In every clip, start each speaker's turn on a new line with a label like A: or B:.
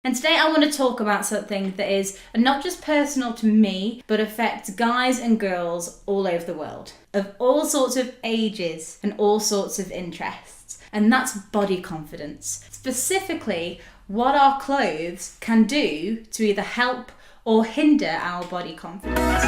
A: And today I want to talk about something that is not just personal to me, but affects guys and girls all over the world, of all sorts of ages and all sorts of interests. And that's body confidence. Specifically, what our clothes can do to either help or hinder our body confidence.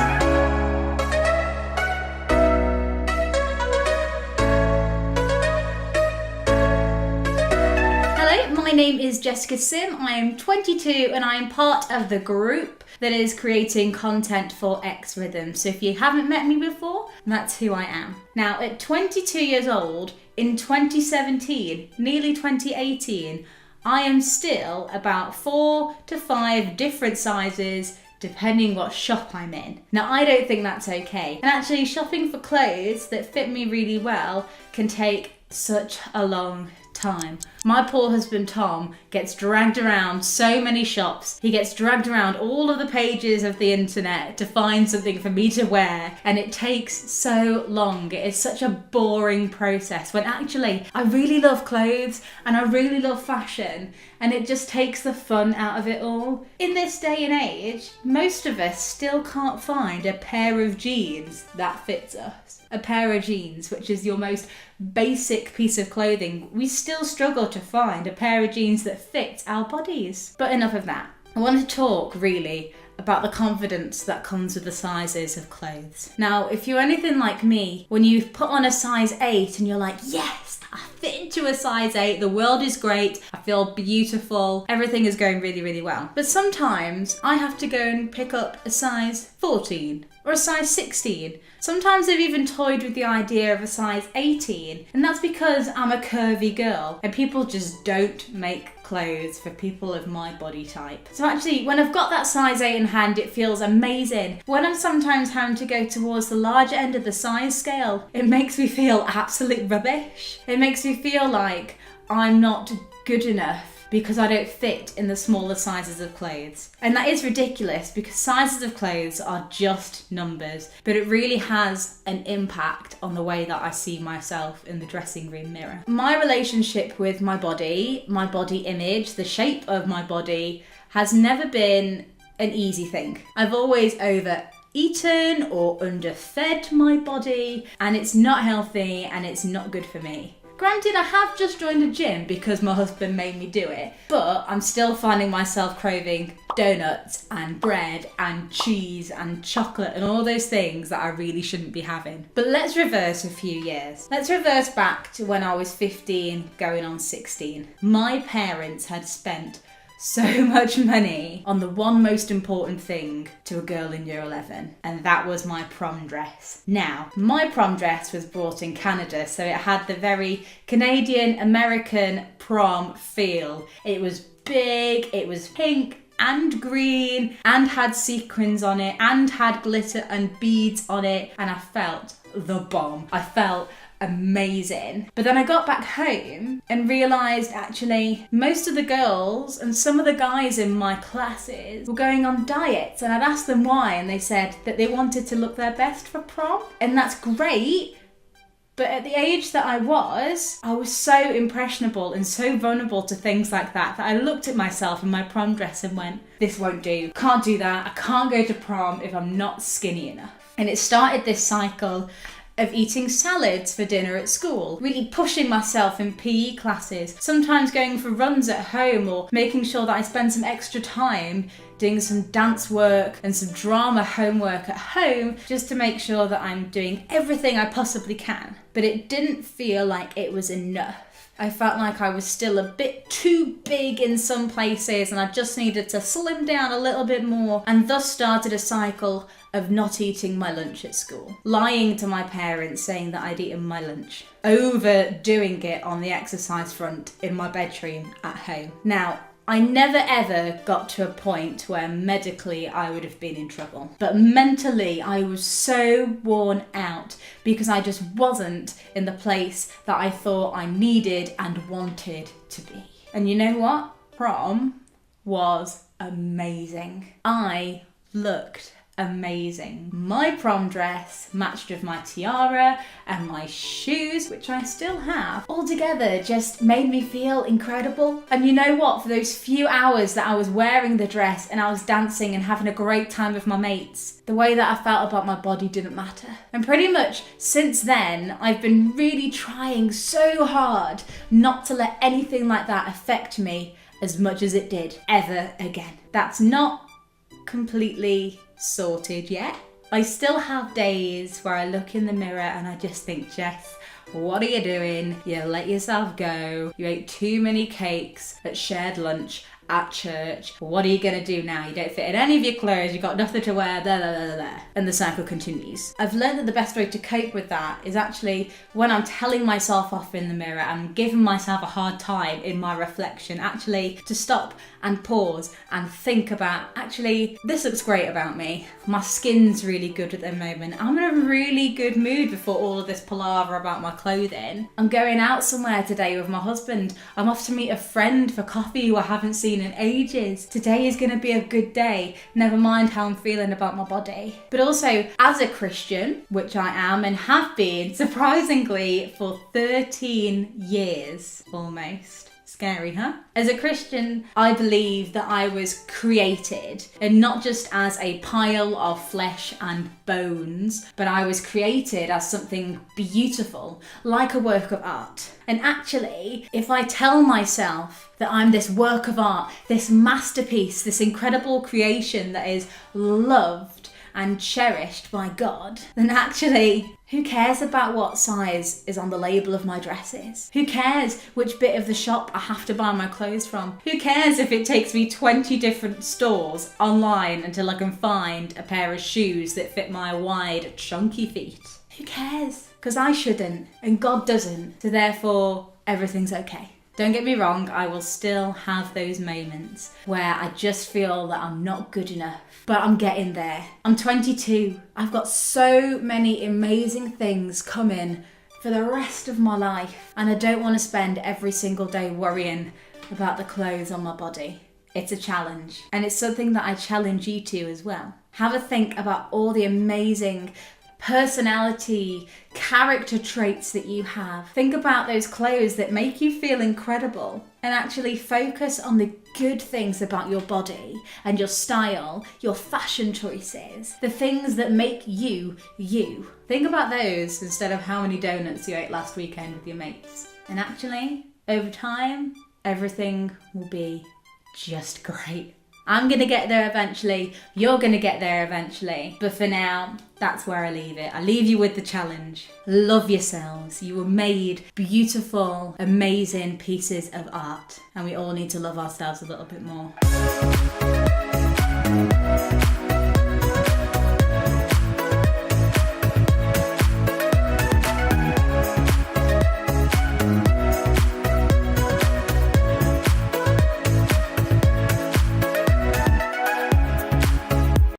A: My name is Jessica Sim. I am 22 and I am part of the group that is creating content for xRhythms. So if you haven't met me before, that's who I am. Now, at 22 years old, in 2017, nearly 2018, I am still about 4 to 5 different sizes depending what shop I'm in. Now, I don't think that's okay. And actually, shopping for clothes that fit me really well can take such a long time. My poor husband Tom gets dragged around so many shops. He gets dragged around all of the pages of the internet to find something for me to wear, and it takes so long. It is such a boring process when actually I really love clothes and I really love fashion, and it just takes the fun out of it all. In this day and age, most of us still can't find a pair of jeans that fits us. A pair of jeans, which is your most basic piece of clothing. We still struggle to find a pair of jeans that fit our bodies. But enough of that. I want to talk really about the confidence that comes with the sizes of clothes. Now, if you're anything like me, when you put on a size 8 and you're like, yes, I fit into a size 8, the world is great, I feel beautiful, everything is going really, really well. But sometimes I have to go and pick up a size 14 or a size 16. Sometimes I've even toyed with the idea of a size 18, and that's because I'm a curvy girl and people just don't make clothes for people of my body type. So actually, when I've got that size 8 in hand, it feels amazing. When I'm sometimes having to go towards the larger end of the size scale, it makes me feel absolute rubbish. It makes me feel like I'm not good enough because I don't fit in the smaller sizes of clothes. And that is ridiculous because sizes of clothes are just numbers, but it really has an impact on the way that I see myself in the dressing room mirror. My relationship with my body image, the shape of my body, has never been an easy thing. I've always overeaten or underfed my body, and it's not healthy and it's not good for me. Granted, I have just joined a gym because my husband made me do it, but I'm still finding myself craving donuts and bread and cheese and chocolate and all those things that I really shouldn't be having. But let's reverse a few years. Let's reverse back to when I was 15 going on 16. My parents had spent so much money on the one most important thing to a girl in year 11, and that was my prom dress. Now, my prom dress was bought in Canada, so it had the very Canadian American prom feel. It was big, it was pink and green, and had sequins on it, and had glitter and beads on it, and I felt the bomb. I felt amazing. But then I got back home and realised actually most of the girls and some of the guys in my classes were going on diets, and I'd asked them why, and they said that they wanted to look their best for prom. And that's great, but at the age that I was so impressionable and so vulnerable to things like that I looked at myself in my prom dress and went, this won't do, can't do that, I can't go to prom if I'm not skinny enough. And it started this cycle of eating salads for dinner at school, really pushing myself in PE classes, sometimes going for runs at home or making sure that I spend some extra time doing some dance work and some drama homework at home just to make sure that I'm doing everything I possibly can. But it didn't feel like it was enough. I felt like I was still a bit too big in some places and I just needed to slim down a little bit more, and thus started a cycle of not eating my lunch at school. Lying to my parents saying that I'd eaten my lunch. Overdoing it on the exercise front in my bedroom at home. Now, I never ever got to a point where medically I would have been in trouble. But mentally I was so worn out because I just wasn't in the place that I thought I needed and wanted to be. And you know what? Prom was amazing. I looked amazing. My prom dress matched with my tiara and my shoes, which I still have, all together just made me feel incredible. And you know what? For those few hours that I was wearing the dress and I was dancing and having a great time with my mates, the way that I felt about my body didn't matter. And pretty much since then, I've been really trying so hard not to let anything like that affect me as much as it did ever again. That's not completely sorted yet. I still have days where I look in the mirror and I just think, Jess, what are you doing? You let yourself go. You ate too many cakes at shared lunch at church. What are you gonna do now? You don't fit in any of your clothes, you've got nothing to wear, blah, blah, blah, blah. And the cycle continues. I've learned that the best way to cope with that is actually when I'm telling myself off in the mirror and giving myself a hard time in my reflection, actually to stop and pause and think about, actually, this looks great about me. My skin's really good at the moment. I'm in a really good mood before all of this palaver about my clothing. I'm going out somewhere today with my husband. I'm off to meet a friend for coffee who I haven't seen in ages. Today is going to be a good day, never mind how I'm feeling about my body. But also, as a Christian, which I am and have been surprisingly for 13 years almost. Scary, huh? As a Christian, I believe that I was created, and not just as a pile of flesh and bones, but I was created as something beautiful, like a work of art. And actually, if I tell myself that I'm this work of art, this masterpiece, this incredible creation that is loved and cherished by God, then actually, who cares about what size is on the label of my dresses? Who cares which bit of the shop I have to buy my clothes from? Who cares if it takes me 20 different stores online until I can find a pair of shoes that fit my wide, chunky feet? Who cares? Because I shouldn't, and God doesn't, so therefore everything's okay. Don't get me wrong, I will still have those moments where I just feel that I'm not good enough, but I'm getting there. I'm 22. I've got so many amazing things coming for the rest of my life, and I don't want to spend every single day worrying about the clothes on my body. It's a challenge, and it's something that I challenge you to as well. Have a think about all the amazing personality, character traits that you have. Think about those clothes that make you feel incredible, and actually focus on the good things about your body and your style, your fashion choices, the things that make you, you. Think about those instead of how many donuts you ate last weekend with your mates. And actually, over time, everything will be just great. I'm going to get there eventually, you're going to get there eventually, but for now, that's where I leave it. I leave you with the challenge. Love yourselves. You were made beautiful, amazing pieces of art, and we all need to love ourselves a little bit more.